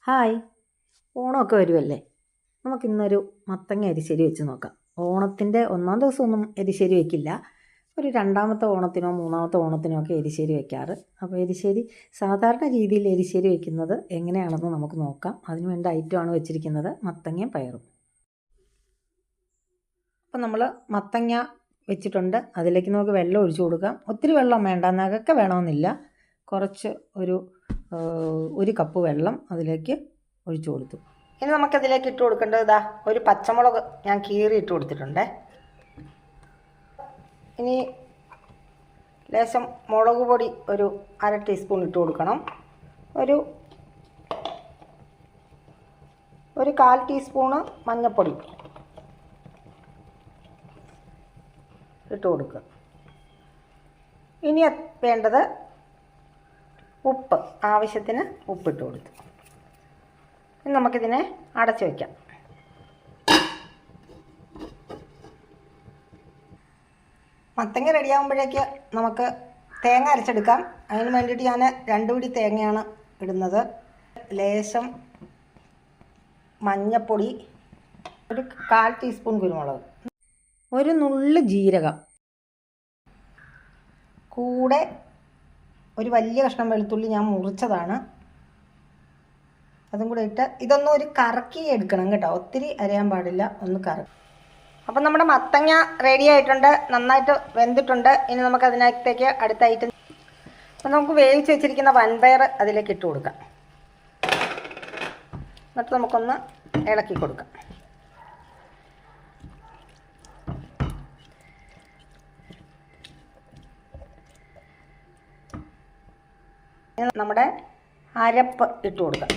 Hi, ഓണമൊക്കെ വരുമല്ലേ? നമുക്കിന്നൊരു മത്തങ്ങ എരിശ്ശേരി വെച്ച് നോക്കാം. ഓണത്തിൻ്റെ ഒന്നാം ദിവസമൊന്നും എരിശ്ശേരി വയ്ക്കില്ല. ഒരു രണ്ടാമത്തെ ഓണത്തിനോ മൂന്നാമത്തെ ഓണത്തിനോ ഒക്കെ എരിശ്ശേരി വയ്ക്കാറ്. അപ്പോൾ എരിശ്ശേരി സാധാരണ രീതിയിൽ എരിശ്ശേരി വയ്ക്കുന്നത് എങ്ങനെയാണെന്ന് നമുക്ക് നോക്കാം. അതിന് വേണ്ട ഐറ്റമാണ് വെച്ചിരിക്കുന്നത് മത്തങ്ങയും പയറും. അപ്പോൾ നമ്മൾ മത്തങ്ങ വെച്ചിട്ടുണ്ട്. അതിലേക്ക് നമുക്ക് വെള്ളം ഒഴിച്ചു കൊടുക്കാം. ഒത്തിരി വെള്ളം വേണ്ട, നകക്കെ വേണമെന്നില്ല. കുറച്ച് ഒരു കപ്പ് വെള്ളം അതിലേക്ക് ഒഴിച്ചു കൊടുത്തു. ഇനി നമുക്കതിലേക്ക് ഇട്ട് കൊടുക്കേണ്ടത് ഇതാ ഒരു പച്ചമുളക് ഞാൻ കീറി ഇട്ട് കൊടുത്തിട്ടുണ്ട്. ഇനി ലേശം മുളക് പൊടി ഒരു 1/2 ടീസ്പൂൺ ഇട്ട് കൊടുക്കണം. ഒരു 1/4 ടീസ്പൂണ് മഞ്ഞൾപ്പൊടി ഇട്ട് കൊടുക്കുക. ഇനി വേണ്ടത് ഉപ്പ്, ആവശ്യത്തിന് ഉപ്പിട്ട് കൊടുത്തു. ഇനി നമുക്കിതിനെ അടച്ചു വയ്ക്കാം. മത്തങ്ങ റെഡിയാകുമ്പോഴേക്ക് നമുക്ക് തേങ്ങ അരച്ചെടുക്കാം. അതിന് വേണ്ടിയിട്ട് ഞാൻ 2 പിടി തേങ്ങയാണ് ഇടുന്നത്. ലേശം മഞ്ഞൾപ്പൊടി, ഒരു 1/4 ടീസ്പൂൺ കുരുമുളക്, ഒരു നുള്ള് ജീരകം, കൂടെ ഒരു വലിയ കഷ്ണം വെളുത്തുള്ളി ഞാൻ മുറിച്ചതാണ്, അതും കൂടെ ഇട്ട് ഇതൊന്നും ഒരു കറക്കി എടുക്കണം കേട്ടോ, ഒത്തിരി അരയാൻ പാടില്ല, ഒന്ന് കറക്കി. അപ്പം നമ്മുടെ മത്തങ്ങ റെഡി ആയിട്ടുണ്ട്, നന്നായിട്ട് വെന്തിട്ടുണ്ട്. ഇനി നമുക്ക് അതിനകത്തേക്ക് അടുത്ത ഐറ്റം, അപ്പം നമുക്ക് വേവിച്ച് വെച്ചിരിക്കുന്ന വൻപയർ അതിലേക്ക് ഇട്ട് കൊടുക്കാം. എന്നിട്ട് നമുക്കൊന്ന് ഇളക്കി കൊടുക്കാം. നമ്മുടെ അരപ്പ് ഇട്ട് കൊടുക്കാം.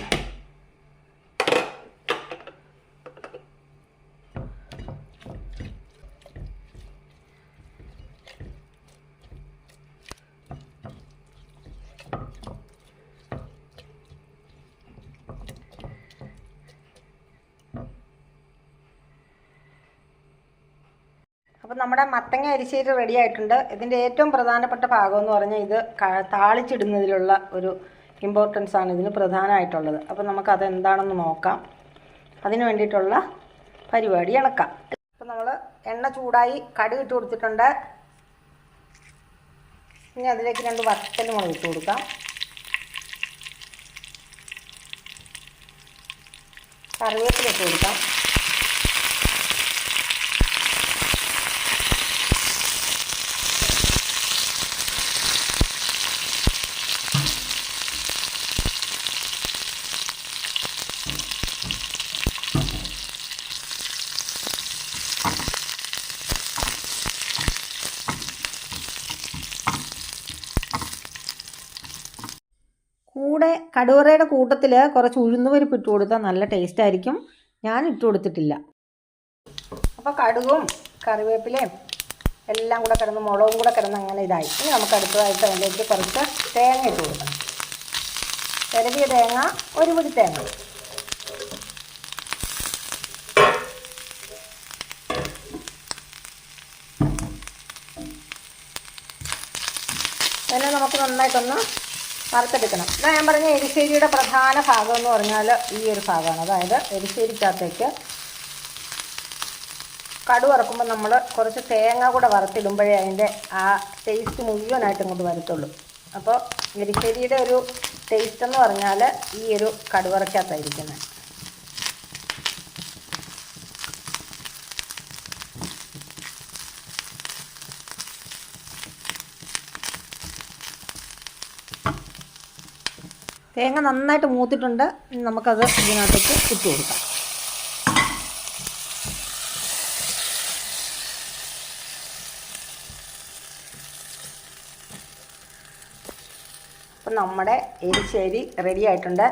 അപ്പം നമ്മുടെ മത്തങ്ങ എരിശ്ശേരി റെഡി ആയിട്ടുണ്ട്. ഇതിൻ്റെ ഏറ്റവും പ്രധാനപ്പെട്ട ഭാഗം എന്ന് പറഞ്ഞാൽ ഇത് താളിച്ചിടുന്നതിലുള്ള ഒരു ഇമ്പോർട്ടൻസ് ആണ് ഇതിന് പ്രധാനമായിട്ടുള്ളത്. അപ്പം നമുക്കത് എന്താണെന്ന് നോക്കാം. അതിന് വേണ്ടിയിട്ടുള്ള പരിപാടി ഇണക്കാം. അപ്പം നമ്മൾ എണ്ണ ചൂടായി, കടുക് ഇട്ട് കൊടുത്തിട്ടുണ്ട്. ഇനി അതിലേക്ക് 2 വറ്റൽമുളക് ഇട്ട് കൊടുക്കാം. കറിവേപ്പില ഇട്ട് കൊടുക്കാം. കൂടെ കടുവറയുടെ കൂട്ടത്തിൽ കുറച്ച് ഉഴുന്നുപരിപ്പ് ഇട്ട് കൊടുത്താൽ നല്ല ടേസ്റ്റ് ആയിരിക്കും. ഞാൻ ഇട്ട് കൊടുത്തിട്ടില്ല. അപ്പോൾ കടുകും കറിവേപ്പിലയും എല്ലാം കൂടെ കിടന്ന്, മുളകും കൂടെ കിടന്ന് അങ്ങനെ ഇതായി. ഇനി നമുക്ക് അടുത്തതായിട്ട് അതിലേക്ക് കുറച്ച് തേങ്ങ ഇട്ട് കൊടുക്കണം. ചിരവിയ തേങ്ങ, 1 പിടി തേങ്ങ. അതിനെ നമുക്ക് നന്നായിട്ടൊന്ന് വറുത്തെടുക്കണം. ഇതാ ഞാൻ പറഞ്ഞ എരിശ്ശേരിയുടെ പ്രധാന ഭാഗം എന്ന് പറഞ്ഞാൽ ഈ ഒരു ഭാഗമാണ്. അതായത് എരിശ്ശേരിക്കകത്തേക്ക് കടുക് വറുക്കുമ്പോൾ നമ്മൾ കുറച്ച് തേങ്ങ കൂടെ വറുത്തിടുമ്പോഴേ അതിൻ്റെ ആ ടേസ്റ്റ് മുഴുവനായിട്ട് ഇങ്ങോട്ട് വരത്തുള്ളൂ. അപ്പോൾ എരിശ്ശേരിയുടെ ഒരു ടേസ്റ്റ് എന്ന് പറഞ്ഞാൽ ഈ ഒരു കടുക് വറക്കകത്തായിരിക്കുന്നത്. തേങ്ങ നന്നായിട്ട് മൂത്തിട്ടുണ്ട്. നമുക്കത് ഇതിനകത്തേക്ക് ഇട്ട് കൊടുക്കാം. അപ്പം നമ്മുടെ എരിശ്ശേരി റെഡി ആയിട്ടുണ്ട്.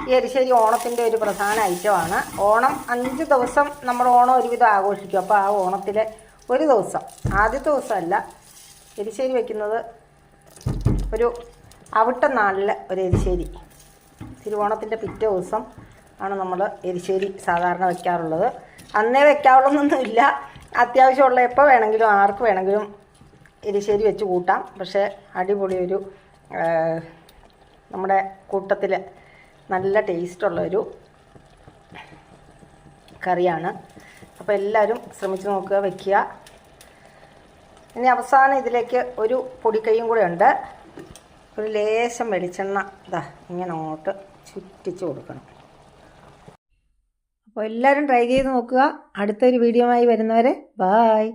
ഈ എരിശ്ശേരി ഓണത്തിൻ്റെ ഒരു പ്രധാന ഐറ്റമാണ്. ഓണം 5 ദിവസം നമ്മൾ ഓണം ഒരുവിധം ആഘോഷിക്കും. അപ്പോൾ ആ ഓണത്തിൽ ഒരു ദിവസം, ആദ്യത്തെ ദിവസമല്ല എരിശ്ശേരി വയ്ക്കുന്നത്, ഒരു അവിട്ട നാളിൽ ഒരു എരിശ്ശേരി, തിരുവോണത്തിൻ്റെ പിറ്റേ ദിവസം ആണ് നമ്മൾ എരിശ്ശേരി സാധാരണ വയ്ക്കാറുള്ളത്. അന്നേ വയ്ക്കാവുള്ളതൊന്നുമില്ല, അത്യാവശ്യമുള്ള എപ്പോൾ വേണമെങ്കിലും ആർക്ക് വേണമെങ്കിലും എരിശ്ശേരി വെച്ച് കൂട്ടാം. പക്ഷേ അടിപൊളി ഒരു നമ്മുടെ കൂട്ടത്തിൽ നല്ല ടേസ്റ്റുള്ളൊരു കറിയാണ്. അപ്പോൾ എല്ലാവരും ശ്രമിച്ച് നോക്കുക, വയ്ക്കുക. ഇനി അവസാനം ഇതിലേക്ക് ഒരു പൊടിക്കൈയും കൂടെ ഉണ്ട്. ഒരു ലേശം വെളിച്ചെണ്ണ ഇതാ ഇങ്ങനെ അങ്ങോട്ട് ചുറ്റിച്ച് കൊടുക്കണം. അപ്പോൾ എല്ലാവരും ട്രൈ ചെയ്ത് നോക്കുക. അടുത്തൊരു വീഡിയോയുമായി വരുന്നവരെ ബായ്.